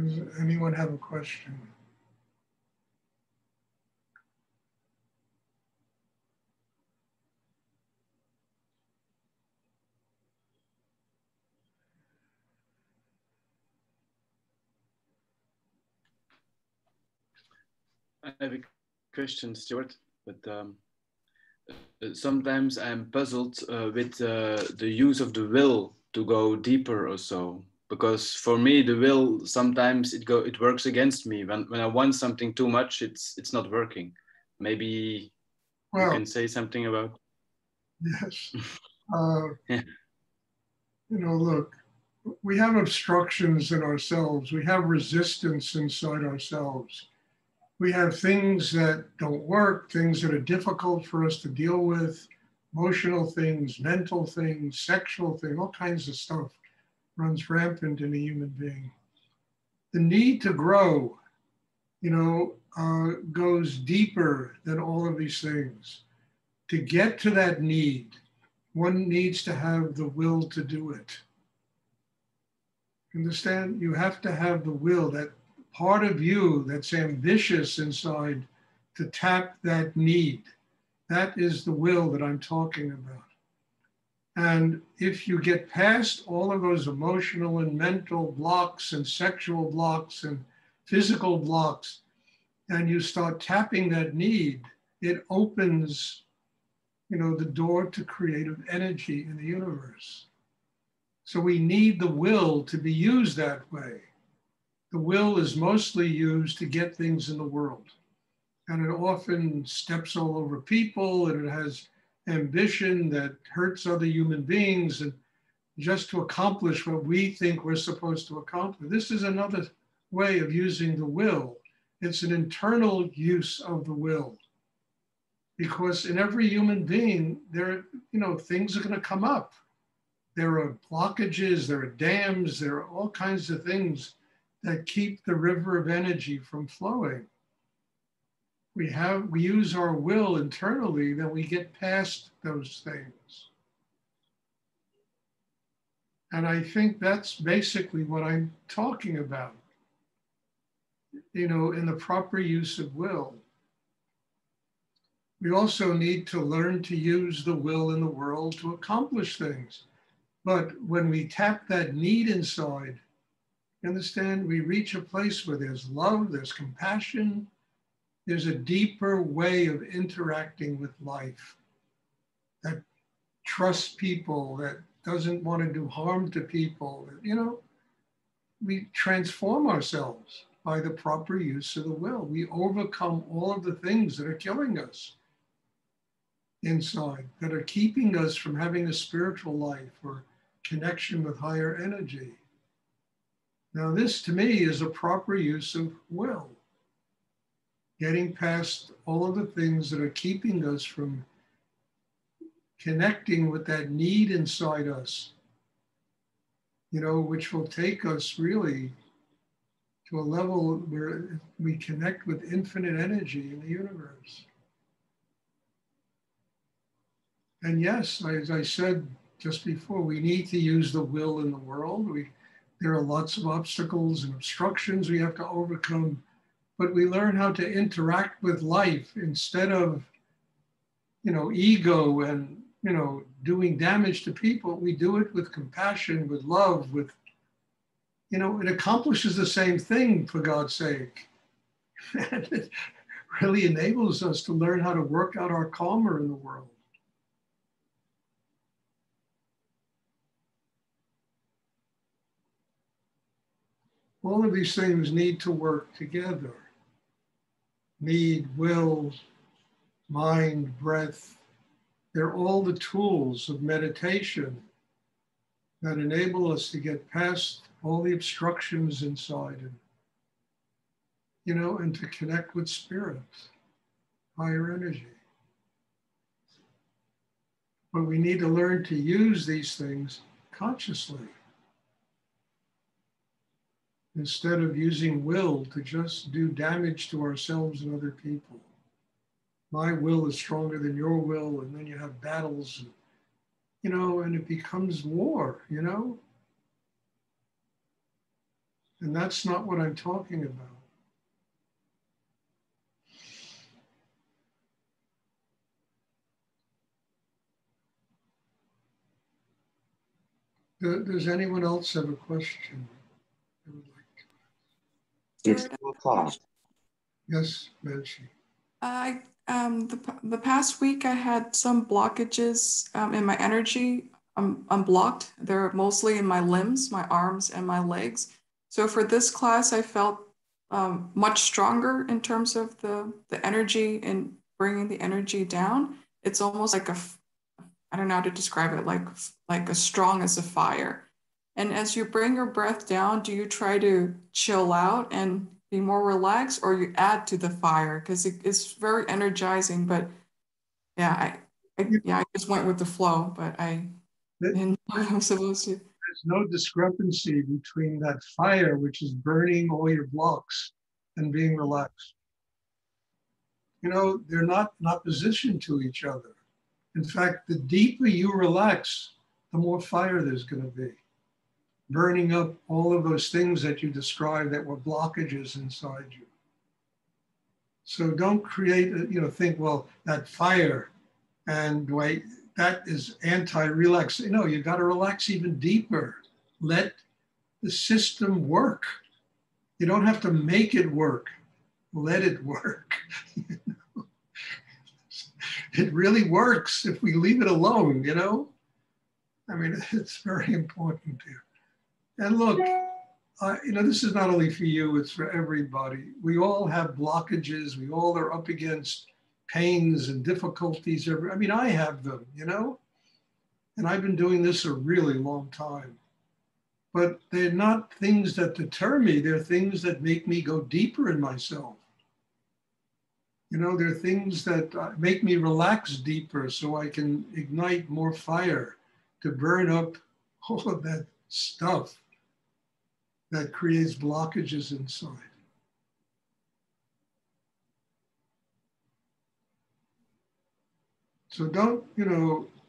Does anyone have a question? I have a question, Stuart, but sometimes I'm puzzled with the use of the will to go deeper or so. Because for me, the will sometimes it works against me. When I want something too much, it's not working. Maybe you Well, can say something about. yes. Uh, Yeah. Look, we have obstructions in ourselves. We have resistance inside ourselves. We have things that don't work, things that are difficult for us to deal with, emotional things, mental things, sexual things, all kinds of stuff runs rampant in a human being. The need to grow, goes deeper than all of these things. To get to that need, one needs to have the will to do it. Understand? You have to have the will, that part of you that's ambitious inside to tap that need. That is the will that I'm talking about. And if you get past all of those emotional and mental blocks and sexual blocks and physical blocks, and you start tapping that need, it opens, the door to creative energy in the universe. So we need the will to be used that way. The will is mostly used to get things in the world. And it often steps all over people, and it has ambition that hurts other human beings, and just to accomplish what we think we're supposed to accomplish. This is another way of using the will. It's an internal use of the will. Because in every human being, things are going to come up. There are blockages, there are dams, there are all kinds of things that keep the river of energy from flowing. We use our will internally, then we get past those things. And I think that's basically what I'm talking about, in the proper use of will. We also need to learn to use the will in the world to accomplish things. But when we tap that need inside, understand, we reach a place where there's love, there's compassion, there's a deeper way of interacting with life that trusts people, that doesn't want to do harm to people. We transform ourselves by the proper use of the will. We overcome all of the things that are killing us inside, that are keeping us from having a spiritual life or connection with higher energy. Now, this to me is a proper use of will. Getting past all of the things that are keeping us from connecting with that need inside us, which will take us really to a level where we connect with infinite energy in the universe. And yes, as I said just before, we need to use the will in the world. There are lots of obstacles and obstructions we have to overcome, but we learn how to interact with life instead of, ego and, doing damage to people. We do it with compassion, with love, with, it accomplishes the same thing, for God's sake. And it really enables us to learn how to work out our karma in the world. All of these things need to work together. Need, will, mind, breath. They're all the tools of meditation that enable us to get past all the obstructions inside and to connect with spirit, higher energy. But we need to learn to use these things consciously, instead of using will to just do damage to ourselves and other people. My will is stronger than your will, and then you have battles, and it becomes war, And that's not what I'm talking about. Does anyone else have a question they would like to It's ask? Yes, Manshi. The past week I had some blockages in my energy. I'm blocked. They're mostly in my limbs, my arms and my legs. So for this class, I felt much stronger in terms of the energy and bringing the energy down. It's almost like I don't know how to describe it, like as strong as a fire. And as you bring your breath down, do you try to chill out and be more relaxed, or you add to the fire? Because it's very energizing. But yeah, I just went with the flow, but I didn't know what I'm supposed to. There's no discrepancy between that fire, which is burning all your blocks, and being relaxed. You know, they're not in opposition to each other. In fact, the deeper you relax, the more fire there's going to be, burning up all of those things that you described that were blockages inside you. So don't create, think, well, that fire and wait, that is anti-relax. No, you got to relax even deeper. Let the system work. You don't have to make it work. Let it work. It really works if we leave it alone, I mean, it's very important here. And look, this is not only for you, it's for everybody. We all have blockages. We all are up against pains and difficulties. I mean, I have them, and I've been doing this a really long time. But they're not things that deter me. They're things that make me go deeper in myself. They're things that make me relax deeper so I can ignite more fire to burn up all of that stuff that creates blockages inside. So don't,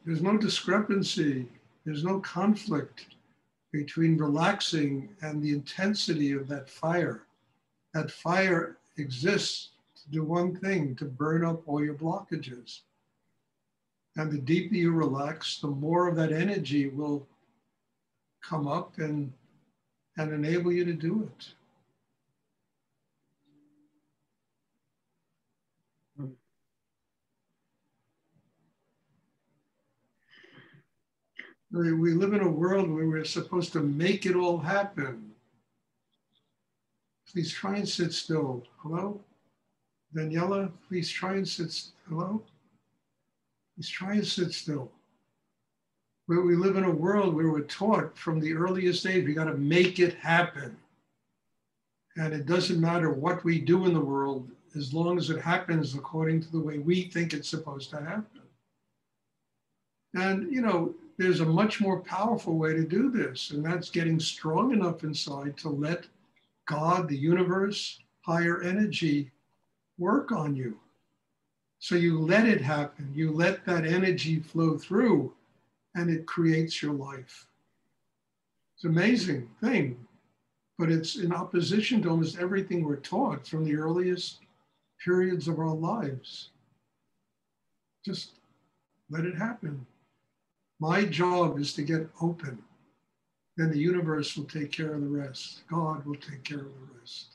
there's no discrepancy, there's no conflict between relaxing and the intensity of that fire. That fire exists to do one thing, to burn up all your blockages. And the deeper you relax, the more of that energy will come up and enable you to do it. We live in a world where we're supposed to make it all happen. Please try and sit still. Hello? Daniela, please try and sit. Hello? Please try and sit still. We live in a world where we're taught from the earliest age, we got to make it happen. And it doesn't matter what we do in the world, as long as it happens according to the way we think it's supposed to happen. And, there's a much more powerful way to do this, and that's getting strong enough inside to let God, the universe, higher energy work on you. So you let it happen. You let that energy flow through, and it creates your life. It's an amazing thing, but it's in opposition to almost everything we're taught from the earliest periods of our lives. Just let it happen. My job is to get open. Then the universe will take care of the rest. God will take care of the rest.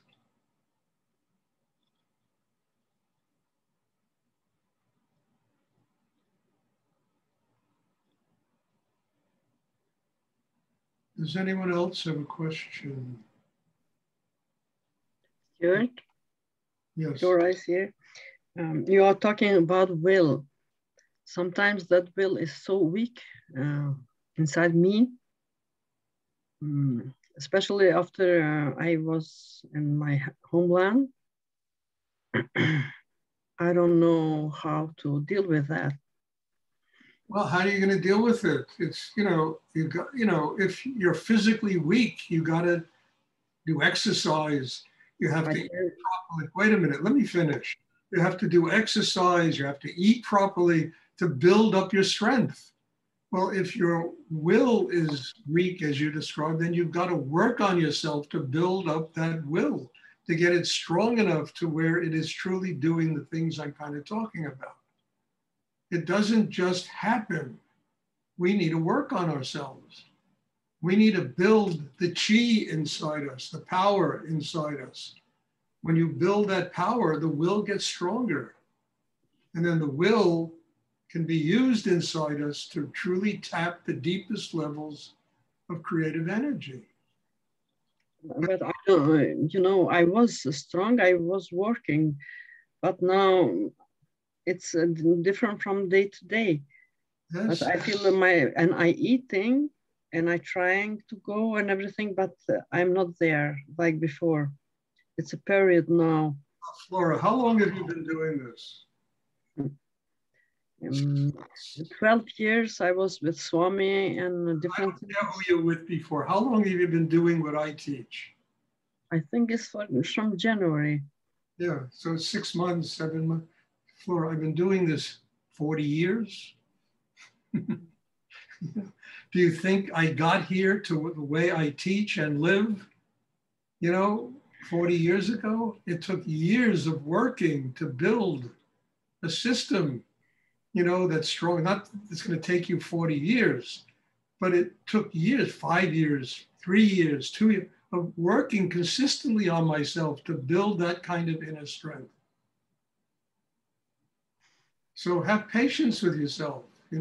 Does anyone else have a question? Stuart? Yes. Dora is here. You are talking about will. Sometimes that will is so weak inside me, especially after I was in my homeland. I don't know how to deal with that. Well, how are you going to deal with it? It's, you got, if you're physically weak, you got to do exercise. You have to eat properly. Wait a minute, let me finish. You have to do exercise. You have to eat properly to build up your strength. Well, if your will is weak, as you described, then you've got to work on yourself to build up that will, to get it strong enough to where it is truly doing the things I'm kind of talking about. It doesn't just happen. We need to work on ourselves. We need to build the chi inside us, the power inside us. When you build that power, the will gets stronger. And then the will can be used inside us to truly tap the deepest levels of creative energy. But I don't, you know, I was strong, I was working, but now it's different from day to day. Yes. But I feel and I eating and I trying to go and everything, but I'm not there like before. It's a period now. Flora, how long have you been doing this? 12 years I was with Swami and different I don't know who you were with before. How long have you been doing what I teach? I think it's from January. Yeah, so it's 6 months, 7 months. Flora, I've been doing this 40 years. Do you think I got here to the way I teach and live, 40 years ago? It took years of working to build a system, that's strong. Not it's going to take you 40 years, but it took years, 5 years, 3 years, 2 years of working consistently on myself to build that kind of inner strength. So have patience with yourself, I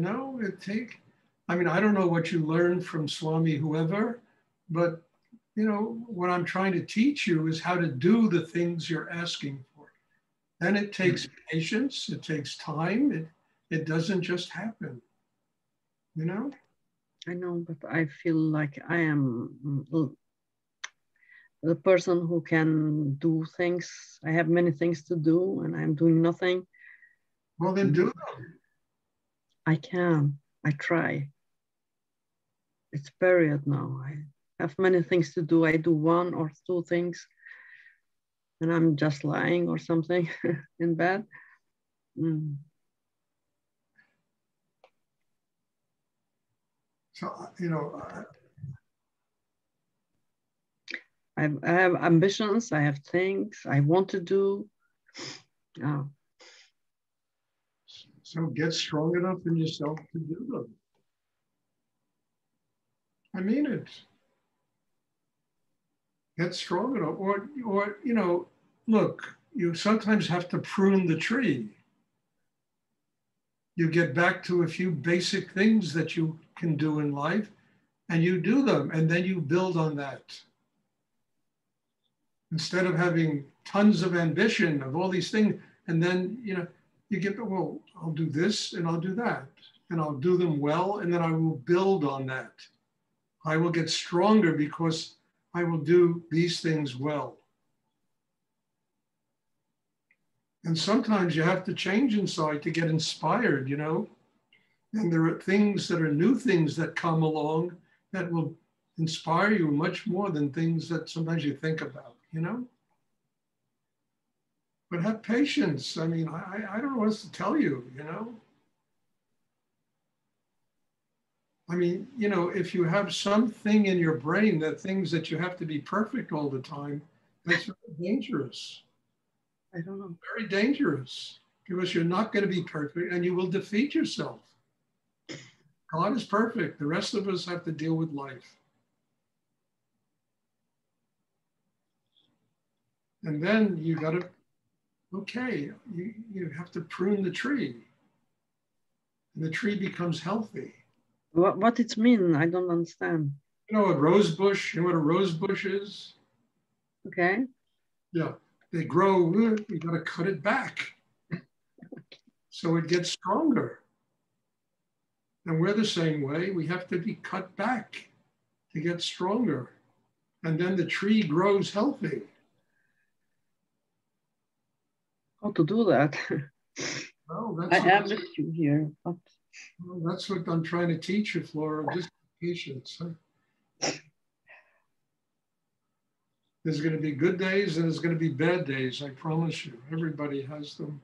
don't know what you learned from Swami, whoever, but what I'm trying to teach you is how to do the things you're asking for. And it takes patience, it takes time, it doesn't just happen, I know, but I feel like I am the person who can do things. I have many things to do and I'm doing nothing. Well, then do them. I can, I try. It's period now. I have many things to do. I do 1 or 2 things and I'm just lying or something in bed. So, I have ambitions, I have things I want to do. So get strong enough in yourself to do them. I mean it. Get strong enough, or look, you sometimes have to prune the tree. You get back to a few basic things that you can do in life, and you do them, and then you build on that. Instead of having tons of ambition of all these things, and then you get, well, I'll do this and I'll do that, and I'll do them well, and then I will build on that. I will get stronger because I will do these things well. And sometimes you have to change inside to get inspired, and there are things that are new things that come along that will inspire you much more than things that sometimes you think about, But have patience. I mean, I don't know what else to tell you, I mean, if you have something in your brain that things that you have to be perfect all the time, that's very dangerous. I don't know. Very dangerous because you're not going to be perfect and you will defeat yourself. God is perfect. The rest of us have to deal with life. And then you got to, you have to prune the tree. And the tree becomes healthy. What it mean? I don't understand. A rose bush, you know what a rose bush is? Okay. Yeah, they grow, you got to cut it back. So it gets stronger. And we're the same way. We have to be cut back to get stronger. And then the tree grows healthy. How to do that? Well, I have with you here. But... Well, that's what I'm trying to teach you, Flora. Just patience. Huh? There's going to be good days and there's going to be bad days. I promise you. Everybody has them.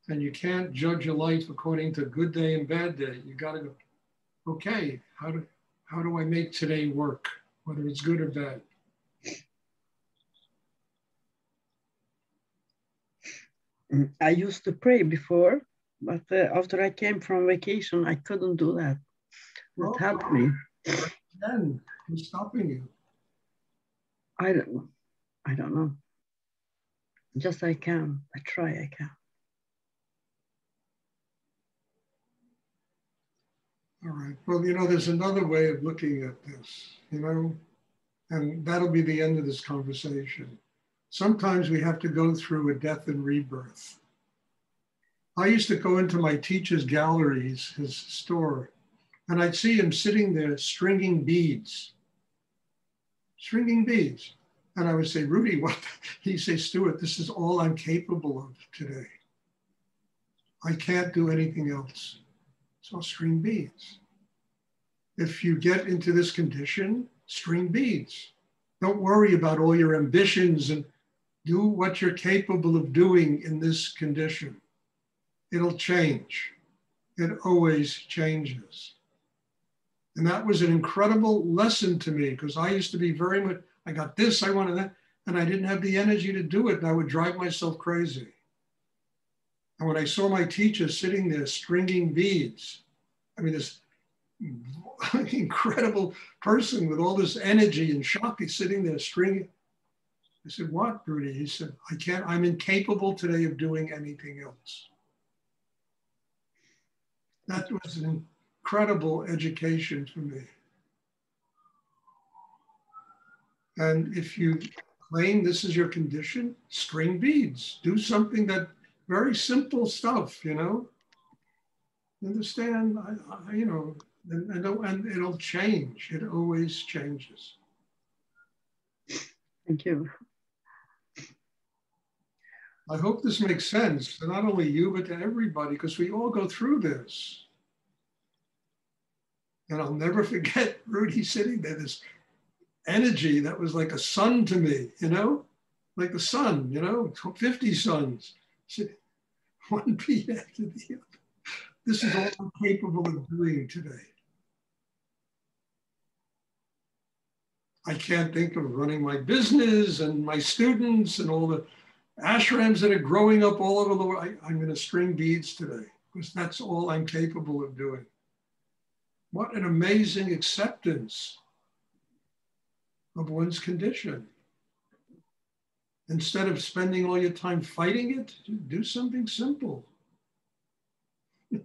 And you can't judge your life according to good day and bad day. You got to go, okay, how do I make today work, whether it's good or bad? I used to pray before, but after I came from vacation, I couldn't do that. That helped me. Then who's stopping you? I don't know. I don't know. Just I can. I try. I can. All right. Well, you know, there's another way of looking at this, you know, and that'll be the end of this conversation. Sometimes we have to go through a death and rebirth. I used to go into my teacher's galleries, his store, and I'd see him sitting there stringing beads. And I would say, Rudy, what? He'd say, Stuart, this is all I'm capable of today. I can't do anything else. So I'll string beads. If you get into this condition, string beads. Don't worry about all your ambitions and do what you're capable of doing in this condition. It'll change. It always changes. And that was an incredible lesson to me because I used to be very much, I got this, I wanted that, and I didn't have the energy to do it. And I would drive myself crazy. And when I saw my teacher sitting there stringing beads, I mean, this incredible person with all this energy and shock, he's sitting there stringing. I said, what, Rudy? He said, I'm incapable today of doing anything else. That was an incredible education for me. And if you claim this is your condition, string beads, do something that very simple stuff, you know, understand, you know, and it'll change. It always changes. Thank you. I hope this makes sense to not only you, but to everybody, because we all go through this. And I'll never forget Rudy sitting there, this energy that was like a sun to me, you know, like the sun, you know, 50 suns, one beat after the other. This is all I'm capable of doing today. I can't think of running my business and my students and all the ashrams that are growing up all over the world. I'm going to string beads today because that's all I'm capable of doing. What an amazing acceptance of one's condition. Instead of spending all your time fighting it, do something simple. I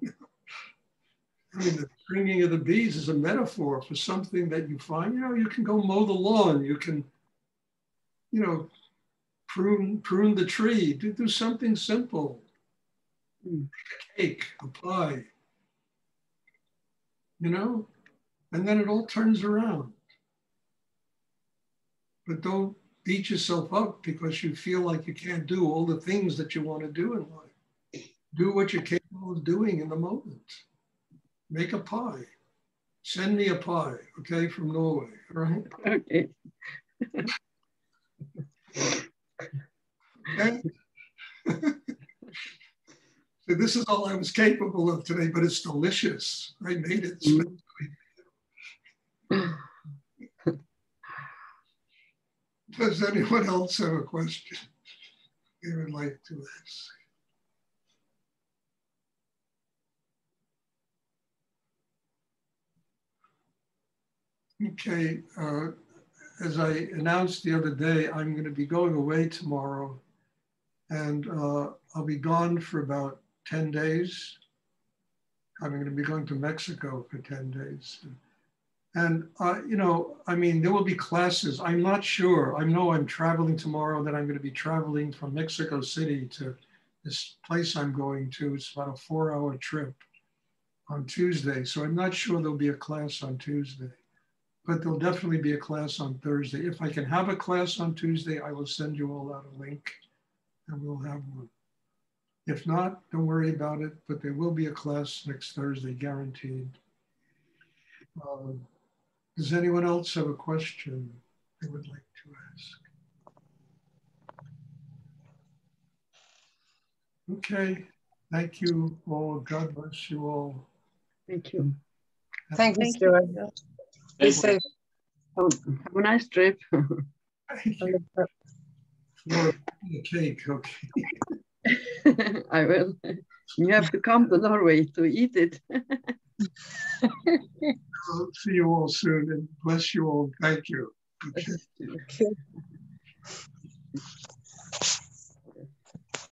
mean, the stringing of the beads is a metaphor for something that you find, you know, you can go mow the lawn, you can, you know, prune the tree, do something simple. Make a cake, a pie, you know, and then it all turns around. But don't beat yourself up because you feel like you can't do all the things that you want to do in life. Do what you're capable of doing in the moment. Make a pie. Send me a pie, okay, from Norway, all right? Okay. Okay? So this is all I was capable of today, but it's delicious. I made it. Does anyone else have a question they would like to ask? Okay, as I announced the other day, I'm going to be going away tomorrow, and I'll be gone for about 10 days. I'm going to be going to Mexico for 10 days. And, you know, I mean, there will be classes. I'm not sure. I know I'm traveling tomorrow, then I'm going to be traveling from Mexico City to this place I'm going to. It's about a 4-hour trip on Tuesday. So I'm not sure there'll be a class on Tuesday. But there'll definitely be a class on Thursday. If I can have a class on Tuesday, I will send you all out a link and we'll have one. If not, don't worry about it, but there will be a class next Thursday, guaranteed. Does anyone else have a question they would like to ask? Okay, thank you all. God bless you all. Thank you. Thank you, Stuart. Be safe. Have a nice trip. Thank you. Well, the cake, okay. I will. You have to come to Norway to eat it. I'll see you all soon and bless you all. Thank you. Okay. Okay.